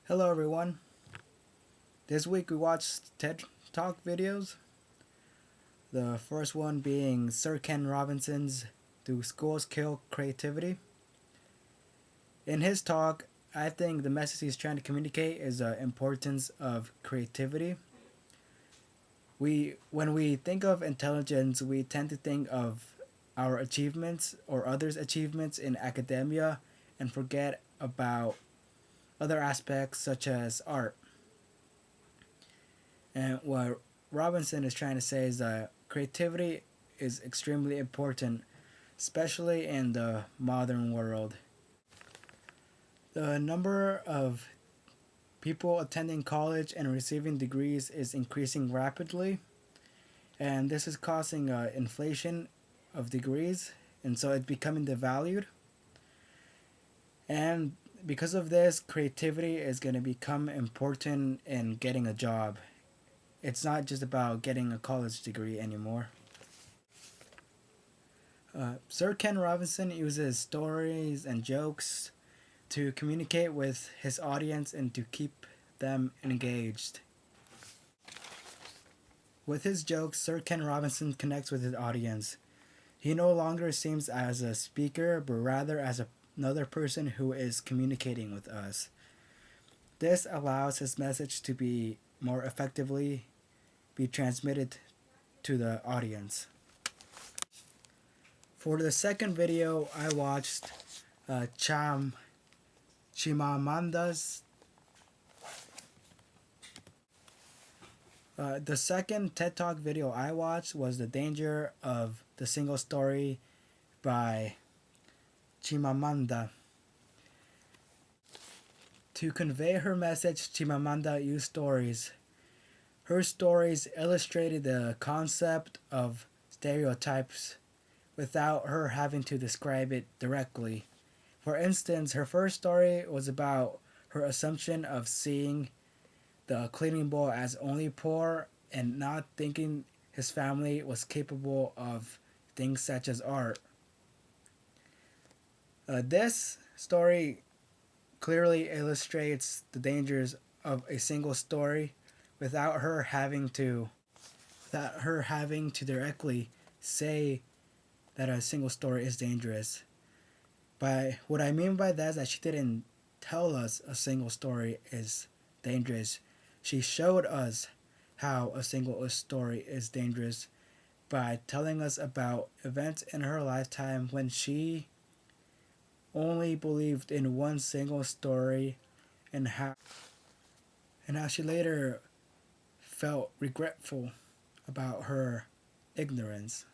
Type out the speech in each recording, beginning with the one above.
Hello everyone. This week we watched TED Talk videos. The first one being Sir Ken Robinson's Do Schools Kill Creativity? In his talk, I think the message he's trying to communicate is the importance of creativity. When we think of intelligence, we tend to think of our achievements or others' achievements in academia and forget about other aspects such as art. And what Robinson is trying to say is that creativity is extremely important, especially in the modern world. The number of people attending college and receiving degrees is increasing rapidly, and this is causing inflation of degrees, and so it's becoming devalued. And because of this, creativity is going to become important in getting a job. It's not just about getting a college degree anymore. Sir Ken Robinson uses stories and jokes to communicate with his audience and to keep them engaged. With his jokes, Sir Ken Robinson connects with his audience. He no longer seems as a speaker, but rather as another person who is communicating with us. This allows his message to be more effectively be transmitted to the audience. For the second video, I watched Chimamanda's. The second TED Talk video I watched was The Danger of the Single Story by Chimamanda. To convey her message, Chimamanda used stories. Her stories illustrated the concept of stereotypes without her having to describe it directly. For instance, her first story was about her assumption of seeing the cleaning boy as only poor and not thinking his family was capable of things such as art. This story clearly illustrates the dangers of a single story without her having to directly say that a single story is dangerous. By what I mean by that is that she didn't tell us a single story is dangerous. She showed us how a single story is dangerous by telling us about events in her lifetime when she only believed in one single story and how she later felt regretful about her ignorance.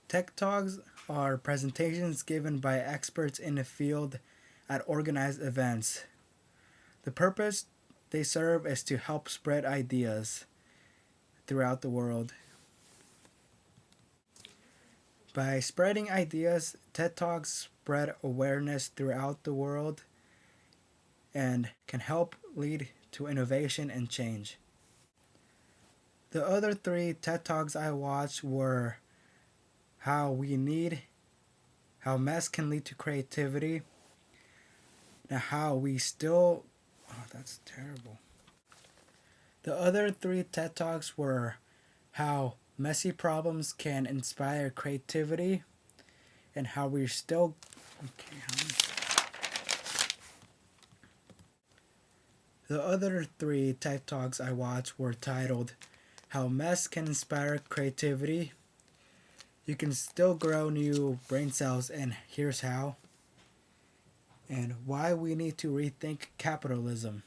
Tech Talks are presentations given by experts in the field at organized events. The purpose they serve is to help spread ideas throughout the world. By spreading ideas, TED Talks spread awareness throughout the world and can help lead to innovation and change. The other three TED Talks I watched were how mess can lead to creativity, and how we still, that's terrible. The other three TED Talks were how messy problems can inspire creativity, and how we're still, The other three TED Talks I watched were titled How Mess Can Inspire Creativity, You Can Still Grow New Brain Cells and Here's How, and Why We Need to Rethink Capitalism.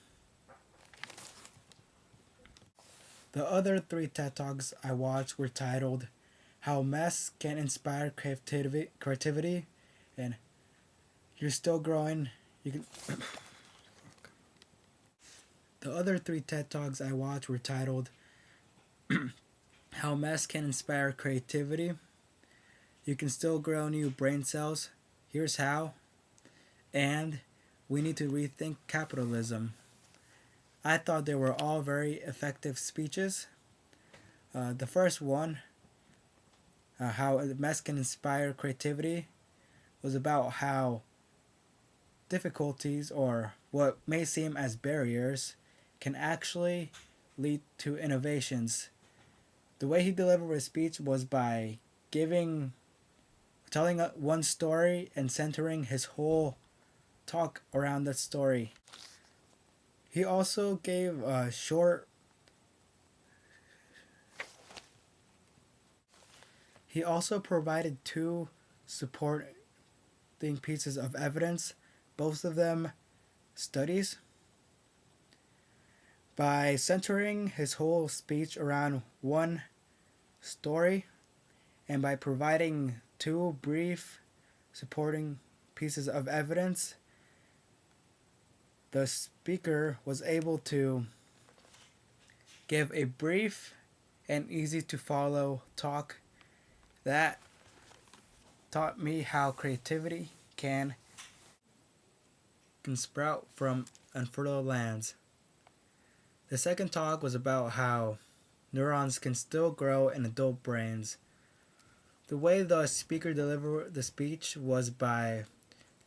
The other three TED Talks I watched were titled How Mess Can Inspire Creativity and You're Still Growing. You can The other three TED Talks I watched were titled How Mess Can Inspire Creativity, You Can Still Grow New Brain Cells, Here's How, and We Need to Rethink Capitalism. I thought they were all very effective speeches. The first one, How Mess Can Inspire Creativity, was about how difficulties or what may seem as barriers can actually lead to innovations. The way he delivered his speech was by giving telling one story and centering his whole talk around that story. He also gave a short he also provided two supporting pieces of evidence, both of them studies. By centering his whole speech around one story and by providing two brief supporting pieces of evidence, the speaker was able to give a brief and easy to follow talk that taught me how creativity can sprout from unfertile lands. The second talk was about how neurons can still grow in adult brains. The way the speaker delivered the speech was by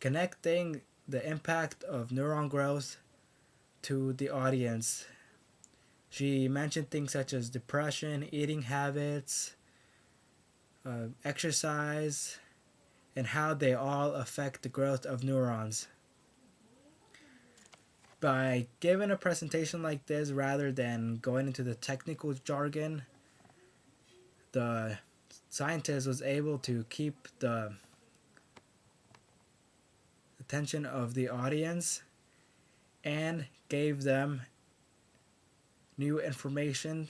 connecting the impact of neuron growth to the audience. She mentioned things such as depression, eating habits, exercise, and how they all affect the growth of neurons. By giving a presentation like this, rather than going into the technical jargon, the scientist was able to keep the attention of the audience and gave them new information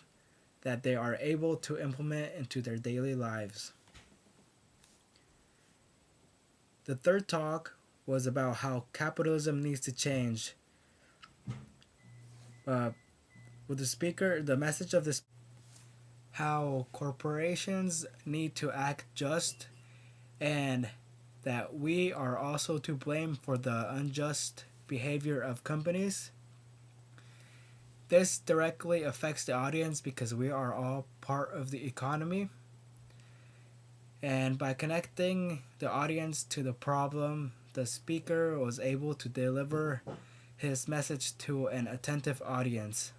that they are able to implement into their daily lives. The third talk was about how capitalism needs to change. With the speaker, the message of this how corporations need to act just and that we are also to blame for the unjust behavior of companies. This directly affects the audience because we are all part of the economy. And by connecting the audience to the problem, the speaker was able to deliver his message to an attentive audience.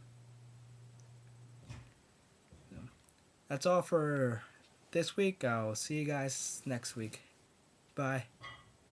That's all for this week. I'll see you guys next week. Bye.